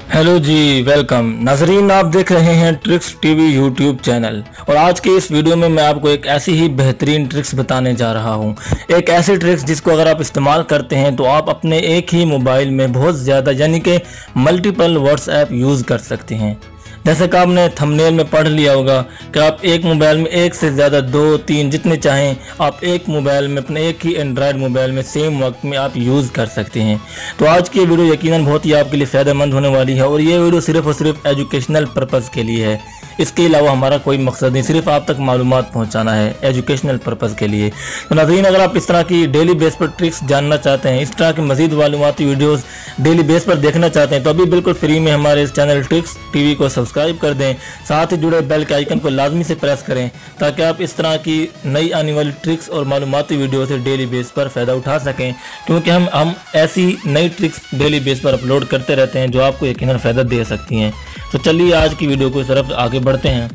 Hello जी, welcome नाजरीन। आप देख रहे हैं ट्रिक्स टीवी यूट्यूब चैनल और आज के इस वीडियो में मैं आपको एक ऐसी ही बेहतरीन ट्रिक्स बताने जा रहा हूं। एक ऐसी ट्रिक्स जिसको अगर आप इस्तेमाल करते हैं तो आप अपने एक ही मोबाइल में बहुत ज़्यादा यानी कि मल्टीपल व्हाट्सएप यूज़ कर सकते हैं। जैसे कि आपने थंबनेल में पढ़ लिया होगा कि आप एक मोबाइल में एक से ज़्यादा 2-3 जितने चाहें आप एक मोबाइल में अपने एक ही एंड्रॉयड मोबाइल में सेम वक्त में आप यूज़ कर सकते हैं। तो आज की वीडियो यकीनन बहुत ही आपके लिए फ़ायदेमंद होने वाली है और ये वीडियो सिर्फ़ और सिर्फ एजुकेशनल पर्पज़ के लिए है। इसके अलावा हमारा कोई मकसद नहीं, सिर्फ आप तक मालूमात पहुंचाना है एजुकेशनल पर्पज़ के लिए। तो नाज़रीन, अगर आप इस तरह की डेली बेस पर ट्रिक्स जानना चाहते हैं, इस तरह की मज़ीद मालूमाती वीडियोस डेली बेस पर देखना चाहते हैं तो अभी बिल्कुल फ्री में हमारे इस चैनल ट्रिक्स टीवी को सब्सक्राइब कर दें। साथ ही जुड़े बेल के आइकन को लाजमी से प्रेस करें ताकि आप इस तरह की नई आने वाली ट्रिक्स और मालूमाती वीडियो से डेली बेस पर फ़ायदा उठा सकें, क्योंकि हम ऐसी नई ट्रिक्स डेली बेस पर अपलोड करते रहते हैं जो आपको यकीनन फ़ायदा दे सकती हैं। तो चलिए आज की वीडियो को इस तरफ आगे बढ़ते हैं।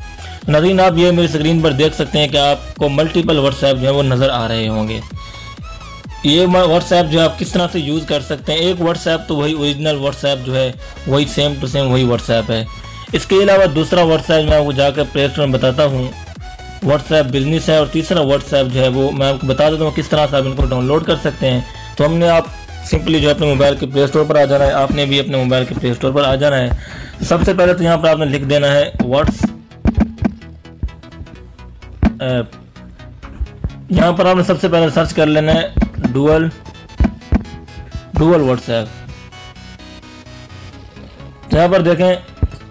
नाज़रीन, आप ये मेरी स्क्रीन पर देख सकते हैं कि आपको मल्टीपल व्हाट्सएप जो है वो नज़र आ रहे होंगे। ये व्हाट्सएप जो है आप किस तरह से यूज़ कर सकते हैं। एक व्हाट्सएप तो वही ओरिजिनल व्हाट्सएप जो है वही सेम टू सेम वही व्हाट्सएप है। इसके अलावा दूसरा व्हाट्सएप मैं आपको जाकर प्ले स्टोर में बताता हूँ, व्हाट्सएप बिजनेस है। और तीसरा व्हाट्सएप जो है वो मैं आपको बता देता हूँ किस तरह से आप इनको डाउनलोड कर सकते हैं। तो हमने आप सिंपली जो है अपने मोबाइल के प्ले स्टोर पर आ जाना है, आपने भी अपने मोबाइल के प्ले स्टोर पर आ जाना है। सबसे पहले तो यहाँ पर आपने लिख देना है व्हाट्सएप। यहाँ पर आपने सबसे पहले सर्च कर लेना है डुअल व्हाट्सएप। तो यहाँ पर देखें,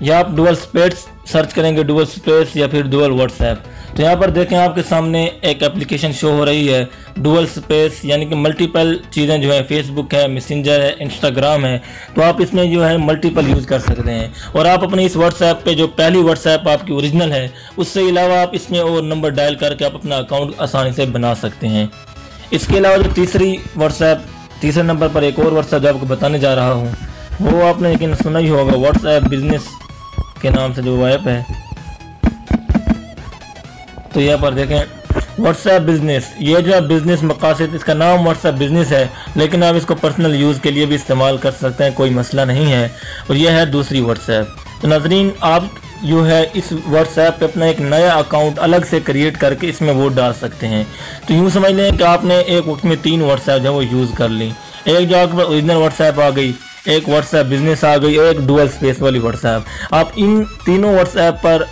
या आप डुअल स्पेस सर्च करेंगे, डुअल स्पेस या फिर डुअल व्हाट्सएप। तो यहाँ पर देखें आपके सामने एक एप्लीकेशन शो हो रही है डुअल स्पेस, यानी कि मल्टीपल चीज़ें जो है, फेसबुक है, मैसेंजर है, इंस्टाग्राम है। तो आप इसमें जो है मल्टीपल यूज़ कर सकते हैं और आप अपने इस व्हाट्सएप पे जो पहली व्हाट्सएप आपकी ओरिजिनल है उससे अलावा आप इसमें और नंबर डायल करके आप अपना अकाउंट आसानी से बना सकते हैं। इसके अलावा जो तीसरी व्हाट्सएप, तीसरे नंबर पर एक और व्हाट्सएप जो आपको बताने जा रहा हूँ वो आपने लेकिन सुना ही होगा, व्हाट्सएप बिजनेस के नाम से जो ऐप है। तो यहाँ पर देखें व्हाट्सएप बिजनेस, ये जो है बिजनेस मकासद, इसका नाम व्हाट्सएप बिजनेस है लेकिन आप इसको पर्सनल यूज़ के लिए भी इस्तेमाल कर सकते हैं, कोई मसला नहीं है। और यह है दूसरी व्हाट्सएप। तो नाज़रीन, आप जो है इस व्हाट्सएप पे अपना एक नया अकाउंट अलग से क्रिएट करके इसमें वोट डाल सकते हैं। तो यूँ समझ लें कि आपने एक वक्त में 3 व्हाट्सएप जो है वो यूज़ कर ली। एक जो आपके ओरिजिनल व्हाट्सएप आ गई, एक व्हाट्सएप बिजनेस आ गई और एक डुअल स्पेस वाली व्हाट्सएप। आप इन तीनों व्हाट्सएप पर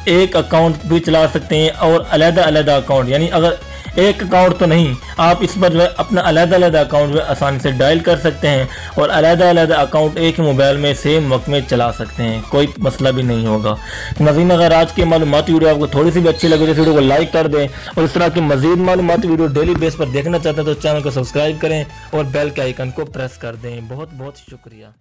एक अकाउंट भी चला सकते हैं और अलग-अलग अकाउंट, यानी अगर एक अकाउंट तो नहीं, आप इस पर जो है अपना अलग-अलग अकाउंट जो है आसानी से डायल कर सकते हैं और अलग-अलग अकाउंट एक ही मोबाइल में सेम वक्त में चला सकते हैं, कोई मसला भी नहीं होगा। नाज़रीन, अगर आज की मालूमाती वीडियो आपको थोड़ी सी भी अच्छी लगे तो इस वीडियो को लाइक कर दें और इस तरह की मज़ीद मालूमाती वीडियो डेली बेस पर देखना चाहते हैं तो चैनल को सब्सक्राइब करें और बेल के आइकन को प्रेस कर दें। बहुत बहुत शुक्रिया।